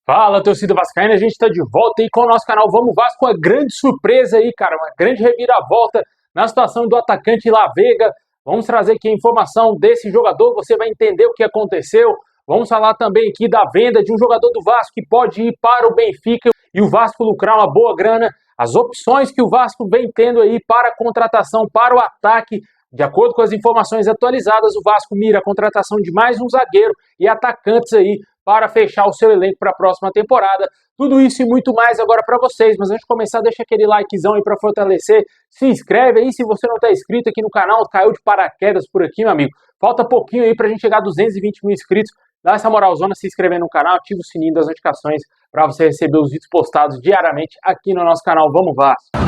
Fala, torcida vascaína, a gente está de volta aí com o nosso canal Vamos Vasco, com uma grande surpresa aí, cara, uma grande reviravolta na situação do atacante La Vega. Vamos trazer aqui a informação desse jogador, você vai entender o que aconteceu. Vamos falar também aqui da venda de um jogador do Vasco que pode ir para o Benfica e o Vasco lucrar uma boa grana. As opções que o Vasco vem tendo aí para a contratação, para o ataque. De acordo com as informações atualizadas, o Vasco mira a contratação de mais um zagueiro e atacantes aí para fechar o seu elenco para a próxima temporada. Tudo isso e muito mais agora para vocês, mas antes de começar, deixa aquele likezão aí para fortalecer, se inscreve aí se você não está inscrito aqui no canal, caiu de paraquedas por aqui, meu amigo. Falta pouquinho aí para a gente chegar a 220 mil inscritos, dá essa moralzona, se inscrever no canal, ativa o sininho das notificações para você receber os vídeos postados diariamente aqui no nosso canal Vamos Vasco.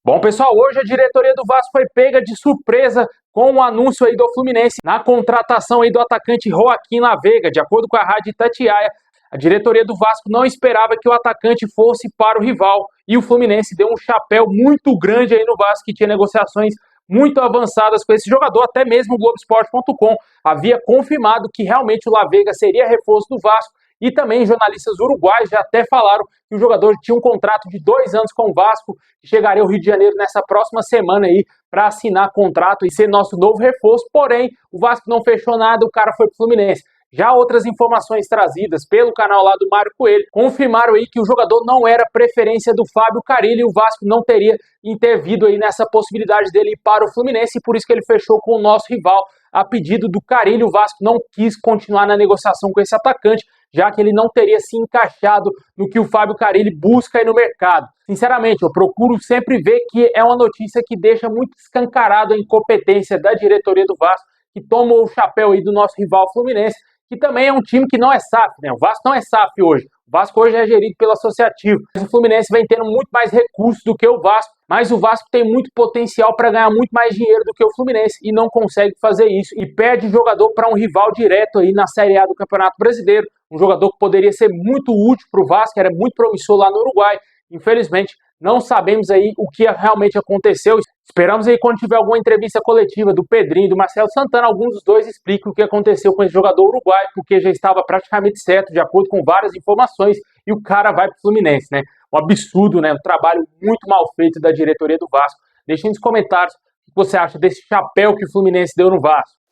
Bom, pessoal, hoje a diretoria do Vasco foi pega de surpresa com o anúncio aí do Fluminense na contratação aí do atacante Joaquim La Vega. De acordo com a Rádio Itatiaia, a diretoria do Vasco não esperava que o atacante fosse para o rival e o Fluminense deu um chapéu muito grande aí no Vasco, que tinha negociações muito avançadas com esse jogador. Até mesmo o Globoesporte.com havia confirmado que realmente o La Vega seria reforço do Vasco. E também jornalistas uruguaios já até falaram que o jogador tinha um contrato de 2 anos com o Vasco, que chegaria ao Rio de Janeiro nessa próxima semana aí para assinar contrato e ser nosso novo reforço. Porém, o Vasco não fechou nada, o cara foi pro Fluminense. Já outras informações trazidas pelo canal lá do Mário Coelho confirmaram aí que o jogador não era preferência do Fábio Carille e o Vasco não teria intervido aí nessa possibilidade dele ir para o Fluminense, e por isso que ele fechou com o nosso rival a pedido do Carille. O Vasco não quis continuar na negociação com esse atacante, já que ele não teria se encaixado no que o Fábio Carille busca aí no mercado. Sinceramente, eu procuro sempre ver que é uma notícia que deixa muito escancarado a incompetência da diretoria do Vasco, que tomou o chapéu aí do nosso rival Fluminense, que também é um time que não é SAF, né? O Vasco não é SAF hoje. O Vasco hoje é gerido pelo Associativo. O Fluminense vem tendo muito mais recursos do que o Vasco, mas o Vasco tem muito potencial para ganhar muito mais dinheiro do que o Fluminense e não consegue fazer isso. E perde jogador para um rival direto aí na Série A do Campeonato Brasileiro. Um jogador que poderia ser muito útil para o Vasco, era muito promissor lá no Uruguai. Infelizmente, não sabemos aí o que realmente aconteceu. Esperamos aí, quando tiver alguma entrevista coletiva do Pedrinho e do Marcelo Santana, alguns dos dois expliquem o que aconteceu com esse jogador uruguaio, porque já estava praticamente certo, de acordo com várias informações, e o cara vai para o Fluminense, né? Um absurdo, né? Um trabalho muito mal feito da diretoria do Vasco. Deixem nos comentários o que você acha desse chapéu que o Fluminense deu no Vasco.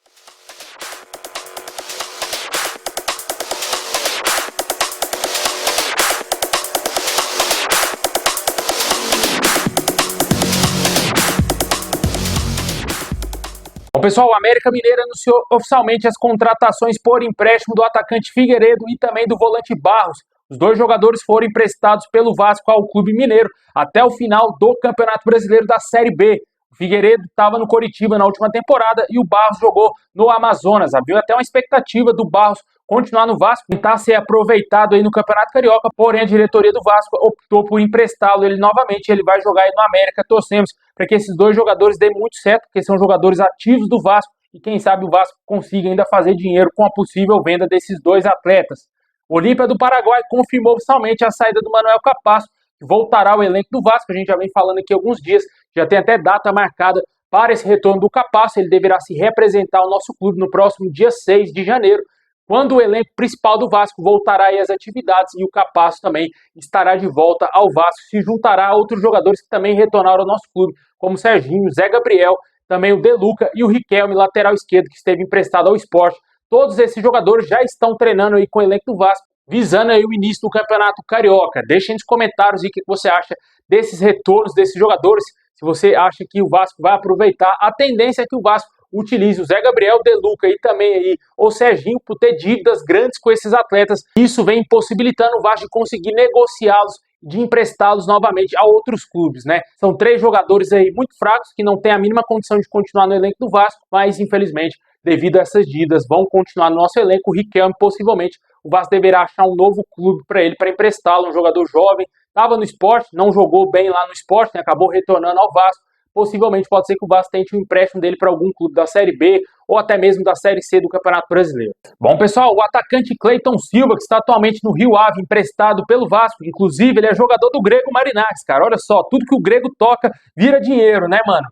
Bom, pessoal, o América Mineiro anunciou oficialmente as contratações por empréstimo do atacante Figueiredo e também do volante Barros. Os dois jogadores foram emprestados pelo Vasco ao Clube Mineiro até o final do Campeonato Brasileiro da Série B. O Figueiredo estava no Coritiba na última temporada e o Barros jogou no Amazonas. Havia até uma expectativa do Barros continuar no Vasco, tentar ser aproveitado aí no Campeonato Carioca, porém a diretoria do Vasco optou por emprestá-lo ele novamente. Ele vai jogar aí no América. Torcemos para que esses dois jogadores dêem muito certo, porque são jogadores ativos do Vasco e quem sabe o Vasco consiga ainda fazer dinheiro com a possível venda desses dois atletas. O Olímpia do Paraguai confirmou oficialmente a saída do Manuel Capasso, que voltará ao elenco do Vasco. A gente já vem falando aqui há alguns dias, já tem até data marcada para esse retorno do Capasso. Ele deverá se representar o nosso clube no próximo dia 6 de janeiro, quando o elenco principal do Vasco voltará aí às atividades, e o Capasso também estará de volta ao Vasco, se juntará a outros jogadores que também retornaram ao nosso clube, como o Serginho, Zé Gabriel, também o De Luca e o Riquelme, lateral esquerdo, que esteve emprestado ao Sport. Todos esses jogadores já estão treinando aí com o elenco do Vasco, visando aí o início do Campeonato Carioca. Deixem nos comentários aí o que você acha desses retornos desses jogadores, se você acha que o Vasco vai aproveitar. A tendência é que o Vasco utilize o Zé Gabriel, De Luca e também aí o Serginho por ter dívidas grandes com esses atletas. Isso vem impossibilitando o Vasco de conseguir negociá-los, de emprestá-los novamente a outros clubes, né? São 3 jogadores aí muito fracos, que não têm a mínima condição de continuar no elenco do Vasco, mas infelizmente, devido a essas dívidas, vão continuar no nosso elenco. O Riquelme, possivelmente, o Vasco deverá achar um novo clube para ele, para emprestá-lo, um jogador jovem. Estava no Sport, não jogou bem lá no Sport, né? Acabou retornando ao Vasco. Possivelmente pode ser que o Vasco tente um empréstimo dele para algum clube da Série B ou até mesmo da Série C do Campeonato Brasileiro. Bom, pessoal, o atacante Cleiton Silva, que está atualmente no Rio Ave, emprestado pelo Vasco, inclusive ele é jogador do Grego Marinakis, cara. Olha só, tudo que o Grego toca vira dinheiro, né, mano?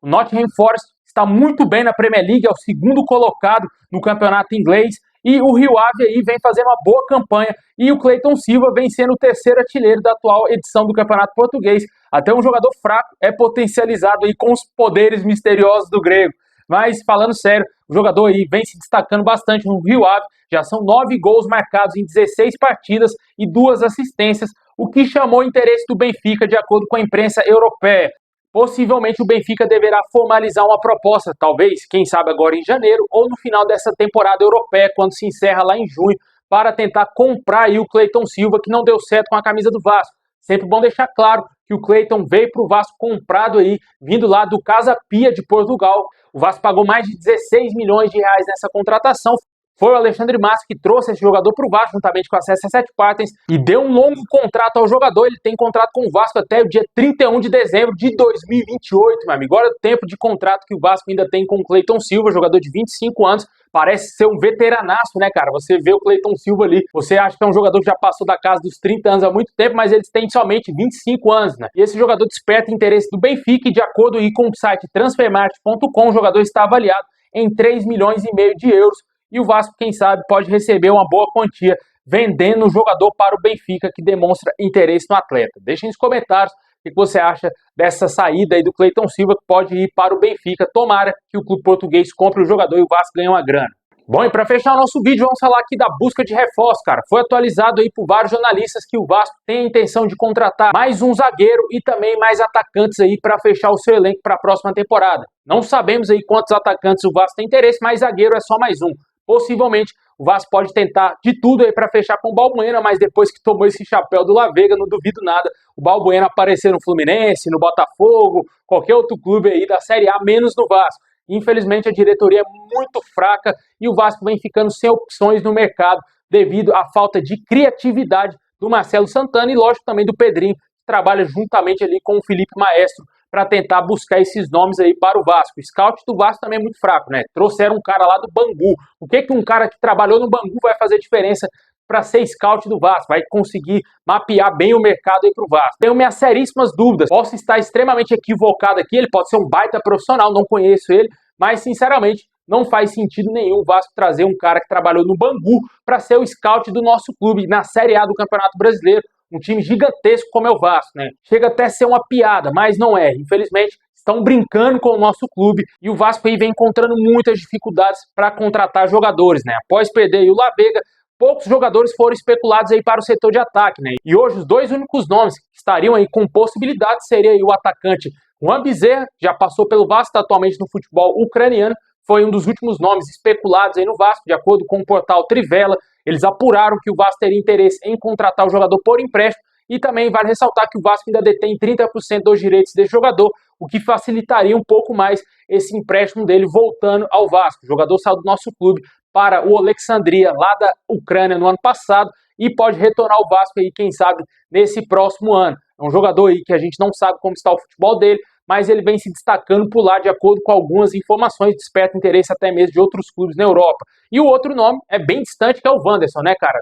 O Nottingham Forest está muito bem na Premier League, é o segundo colocado no campeonato inglês, e o Rio Ave aí vem fazendo uma boa campanha, e o Cleiton Silva vem sendo o terceiro artilheiro da atual edição do Campeonato Português. Até um jogador fraco é potencializado aí com os poderes misteriosos do grego. Mas, falando sério, o jogador aí vem se destacando bastante no Rio Ave, já são 9 gols marcados em 16 partidas e 2 assistências, o que chamou o interesse do Benfica, de acordo com a imprensa europeia. Possivelmente o Benfica deverá formalizar uma proposta, talvez, quem sabe agora em janeiro, ou no final dessa temporada europeia, quando se encerra lá em junho, para tentar comprar aí o Cleiton Silva, que não deu certo com a camisa do Vasco. Sempre bom deixar claro que o Cleiton veio para o Vasco comprado aí, vindo lá do Casa Pia de Portugal. O Vasco pagou mais de 16 milhões de reais nessa contratação. Foi o Alexandre Matos que trouxe esse jogador para o Vasco, juntamente com a CSS Partners, e deu um longo contrato ao jogador. Ele tem contrato com o Vasco até o dia 31 de dezembro de 2028, meu amigo. Olha o tempo de contrato que o Vasco ainda tem com o Cleiton Silva, jogador de 25 anos. Parece ser um veteranaço, né, cara? Você vê o Cleiton Silva ali, você acha que é um jogador que já passou da casa dos 30 anos há muito tempo, mas eles têm somente 25 anos, né? E esse jogador desperta interesse do Benfica, e de acordo aí com o site transfermarkt.com, o jogador está avaliado em 3 milhões e meio de euros. E o Vasco, quem sabe, pode receber uma boa quantia vendendo o jogador para o Benfica, que demonstra interesse no atleta. Deixem nos comentários o que você acha dessa saída aí do Cleiton Silva, que pode ir para o Benfica. Tomara que o clube português compre o jogador e o Vasco ganhe uma grana. Bom, e para fechar o nosso vídeo, vamos falar aqui da busca de reforço, cara. Foi atualizado aí por vários jornalistas que o Vasco tem a intenção de contratar mais um zagueiro e também mais atacantes aí para fechar o seu elenco para a próxima temporada. Não sabemos aí quantos atacantes o Vasco tem interesse, mas zagueiro é só mais um. Possivelmente o Vasco pode tentar de tudo aí para fechar com o Balbuena, mas depois que tomou esse chapéu do La Vega, não duvido nada o Balbuena aparecer no Fluminense, no Botafogo, qualquer outro clube aí da Série A, menos no Vasco. Infelizmente a diretoria é muito fraca e o Vasco vem ficando sem opções no mercado devido à falta de criatividade do Marcelo Santana e, lógico, também do Pedrinho, que trabalha juntamente ali com o Felipe Maestro para tentar buscar esses nomes aí para o Vasco. O scout do Vasco também é muito fraco, né? Trouxeram um cara lá do Bangu. O que um cara que trabalhou no Bangu vai fazer diferença para ser scout do Vasco? Vai conseguir mapear bem o mercado aí para o Vasco? Tenho minhas seríssimas dúvidas. Posso estar extremamente equivocado aqui, ele pode ser um baita profissional, não conheço ele, mas sinceramente não faz sentido nenhum o Vasco trazer um cara que trabalhou no Bangu para ser o scout do nosso clube na Série A do Campeonato Brasileiro. Um time gigantesco como é o Vasco, né? Chega até a ser uma piada, mas não é. Infelizmente, estão brincando com o nosso clube e o Vasco aí vem encontrando muitas dificuldades para contratar jogadores, né? Após perder aí o La Vega, poucos jogadores foram especulados aí para o setor de ataque, né? E hoje os dois únicos nomes que estariam aí com possibilidade seria aí o atacante Juan Bezerra, já passou pelo Vasco, está atualmente no futebol ucraniano, foi um dos últimos nomes especulados aí no Vasco, de acordo com o portal Trivela. Eles apuraram que o Vasco teria interesse em contratar o jogador por empréstimo e também vale ressaltar que o Vasco ainda detém 30% dos direitos desse jogador, o que facilitaria um pouco mais esse empréstimo dele voltando ao Vasco. O jogador saiu do nosso clube para o Alexandria, lá da Ucrânia, no ano passado, e pode retornar ao Vasco aí, quem sabe, nesse próximo ano. É um jogador aí que a gente não sabe como está o futebol dele, mas ele vem se destacando por lá, de acordo com algumas informações, desperta interesse até mesmo de outros clubes na Europa. E o outro nome é bem distante, que é o Wanderson, né, cara?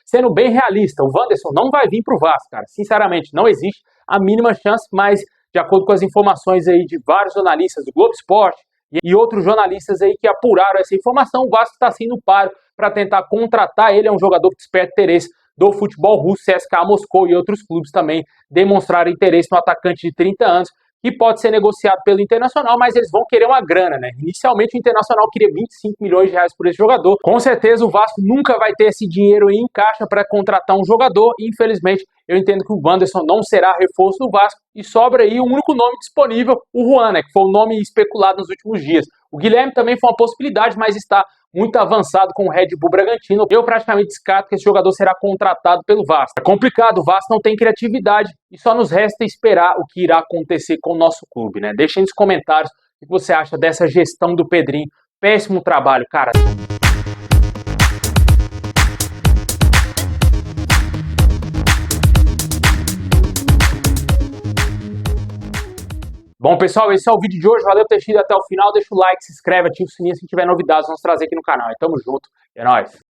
Sendo bem realista, o Wanderson não vai vir pro Vasco, cara. Sinceramente, não existe a mínima chance, mas de acordo com as informações aí de vários jornalistas do Globo Esporte e outros jornalistas aí que apuraram essa informação, o Vasco está sendo páreo para tentar contratar ele. É um jogador que desperta interesse do futebol russo, CSKA Moscou e outros clubes também demonstraram interesse no atacante de 30 anos, que pode ser negociado pelo Internacional, mas eles vão querer uma grana, né? Inicialmente o Internacional queria 25 milhões de reais por esse jogador. Com certeza o Vasco nunca vai ter esse dinheiro aí em caixa para contratar um jogador. E, infelizmente, eu entendo que o Wanderson não será reforço do Vasco e sobra aí o único nome disponível, o Juan, né? Que foi o nome especulado nos últimos dias. O Guilherme também foi uma possibilidade, mas está muito avançado com o Red Bull Bragantino. Eu praticamente descarto que esse jogador será contratado pelo Vasco. É complicado, o Vasco não tem criatividade e só nos resta esperar o que irá acontecer com o nosso clube, né? Deixem nos comentários o que você acha dessa gestão do Pedrinho. Péssimo trabalho, cara. Bom, pessoal, esse é o vídeo de hoje. Valeu por ter assistido até o final. Deixa o like, se inscreve, ativa o sininho se tiver novidades. Vamos trazer aqui no canal. E tamo junto. É nóis.